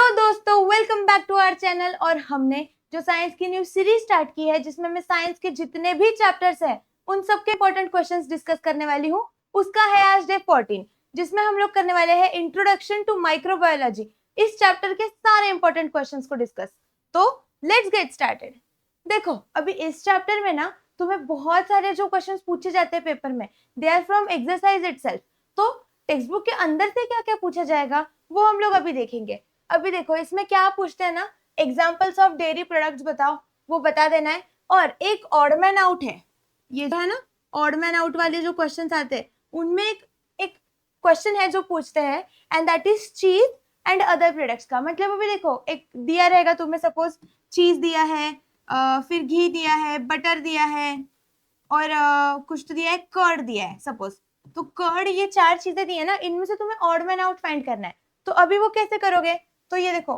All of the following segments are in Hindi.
हेलो दोस्तों, welcome back to our channel. और हमने जो साइंस की न्यू सीरीज स्टार्ट की है जिसमें मैं साइंस के जितने भी चैप्टर्स हैं उन सबके इंपॉर्टेंट क्वेश्चंस डिस्कस करने वाली हूँ। उसका है आज डे 14 जिसमें हम लोग करने वाले हैं इंट्रोडक्शन टू माइक्रोबायोलॉजी। इस चैप्टर के सारे इंपॉर्टेंट क्वेश्चंस को डिस्कस। तो लेट्स गेट स्टार्टेड। देखो, अभी इस चैप्टर में ना तुम्हें बहुत सारे जो क्वेश्चंस पूछे जाते हैं पेपर में, they are from exercise itself. तो टेक्स्ट बुक के अंदर से क्या क्या पूछा जाएगा वो हम लोग अभी देखेंगे। अभी देखो, इसमें क्या पूछते हैं ना, एग्जाम्पल्स ऑफ डेयरी प्रोडक्ट्स बताओ, वो बता देना है। और एक ऑड मैन आउट है, ये जो है ना ऑड मैन आउट वाले जो क्वेश्चंस आते हैं उनमें एक क्वेश्चन है जो पूछते हैं, एंड दैट इज चीज एंड अदर प्रोडक्ट्स का मतलब। अभी देखो, एक दिया रहेगा तुम्हें, सपोज चीज दिया है, फिर घी दिया है, बटर दिया है, और कुछ तो दिया है, कर्ड दिया है सपोज। तो कर्ड, ये चार चीजें दी है ना, इनमें से तुम्हें ऑड मैन आउट फाइंड करना है। तो अभी वो कैसे करोगे? तो ये देखो,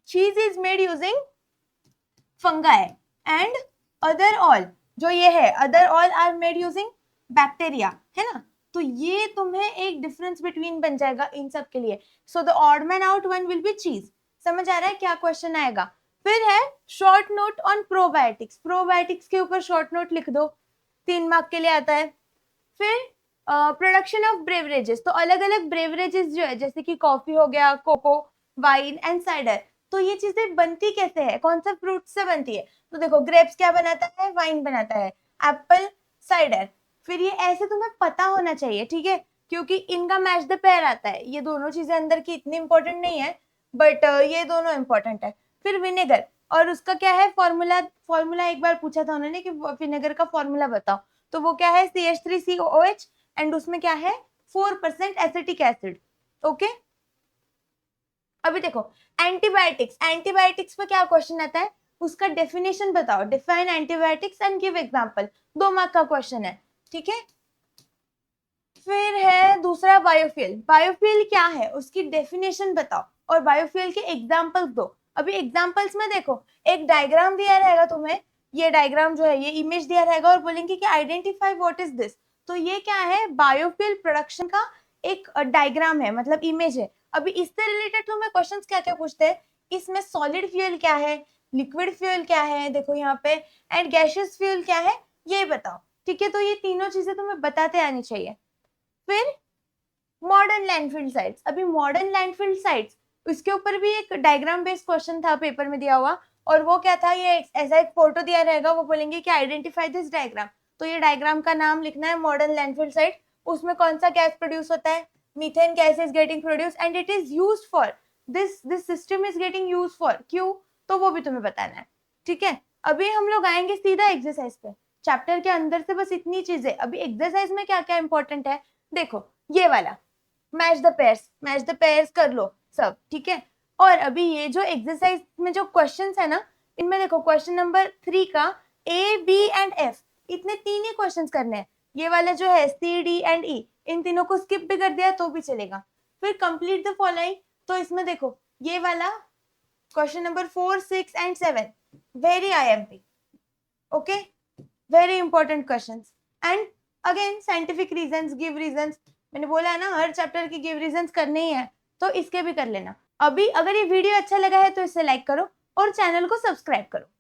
cheese is made using fungi and other all, जो ये है other all are made using bacteria, है ना। तो ये तुम्हें एक डिफरेंस बिटवीन बन जाएगा इन सब के लिए। So the odd man out one will be चीज। समझ आ रहा है क्या क्वेश्चन आएगा? फिर है short note on probiotics. Probiotics के ऊपर शॉर्ट नोट लिख दो, 3 मार्क के लिए आता है। फिर प्रोडक्शन ऑफ ब्रेवरेजेस, तो अलग अलग ब्रेवरेजेस जो है, जैसे कि कॉफी हो गया, कोको, वाइन एंड साइडर। तो ये चीजें बनती कैसे है, कौन सा फ्रूट से बनती है? तो देखो, ग्रेप्स क्या बनाता है, वाइन बनाता है, एप्पल साइडर। फिर ये ऐसे तुम्हें पता होना चाहिए, ठीक है, क्योंकि इनका मैच द पेयर आता है। ये दोनों चीजें अंदर की इतनी इंपॉर्टेंट नहीं है, बट ये दोनों इंपॉर्टेंट है। फिर विनेगर, और उसका क्या है फॉर्मूला। फॉर्मूला एक बार पूछा था उन्होंने कि विनेगर का फॉर्मूला बताओ, तो वो क्या है CH3COOH, एंड उसमें क्या है 4% एसिटिक एसिड। ओके, अभी देखो एंटीबायोटिक्स। एंटीबायोटिक्स पे क्या क्वेश्चन आता है, उसका डेफिनेशन बताओ, define antibiotics and give example. 2 mark का क्वेश्चन है, ठीक है। फिर है दूसरा बायोफ्यूल। बायोफ्यूल क्या है, उसकी डेफिनेशन बताओ और बायोफ्यूल के एग्जांपल्स दो। अभी एग्जांपल्स में देखो, एक डायग्राम दिया रहेगा तुम्हें, ये डायग्राम जो है, ये इमेज दिया रहेगा और बोलेंगे कि आइडेंटिफाई व्हाट इज दिस। तो ये क्या है, बायोफ्यूल प्रोडक्शन का एक डायग्राम है, मतलब इमेज है। अभी इससे रिलेटेड तुम्हें क्वेश्चंस क्या क्या पूछते हैं, इसमें सॉलिड फ्यूल क्या है, लिक्विड फ्यूल क्या है, देखो यहाँ पे, एंड गैसियस फ्यूल क्या है, ये बताओ, ठीक है। तो ये तीनों चीजें तुम्हें बताते आनी चाहिए। फिर मॉडर्न लैंडफिल साइट्स। अभी मॉडर्न लैंडफिल साइट्स, इसके ऊपर भी एक डायग्राम बेस्ड क्वेश्चन था पेपर में दिया हुआ, और वो क्या था, ये ऐसा एक फोटो दिया रहेगा, वो बोलेंगे कि आइडेंटिफाई दिस डायग्राम। तो ये डायग्राम का नाम लिखना है, मॉडर्न लैंडफिल साइट। उसमें कौन सा गैस प्रोड्यूस होता है, methane gas is getting produce and it is used for this system is getting used for, क्यों? तो वो भी तुम्हें बताना है, ठीक है। अभी हम लोग आएंगे सीधा एक्सरसाइज पे। चैप्टर के अंदर से बस इतनी चीजें। अभी एक्सरसाइज में क्या क्या इंपॉर्टेंट है, देखो ये वाला मैच द पेयर्स कर लो सब, ठीक है। और अभी ये जो एक्सरसाइज में जो क्वेश्चंस है ना, इनमें देखो क्वेश्चन नंबर 3 का A, B एंड F, इतने 3 ही क्वेश्चंस करने हैं। ये वाले जो है C, D एंड E, इन तीनों को स्किप भी कर दिया तो भी चलेगा। फिर कंप्लीट द फॉलोइंग, तो इसमें देखो ये वाला question number 4, 6 and 7 very IMP, okay, very important questions. And again scientific reasons, give reasons. मैंने बोला है ना, हर चैप्टर की गिव रीजंस करने ही है, तो इसके भी कर लेना। अभी अगर ये वीडियो अच्छा लगा है तो इसे लाइक करो और चैनल को सब्सक्राइब करो।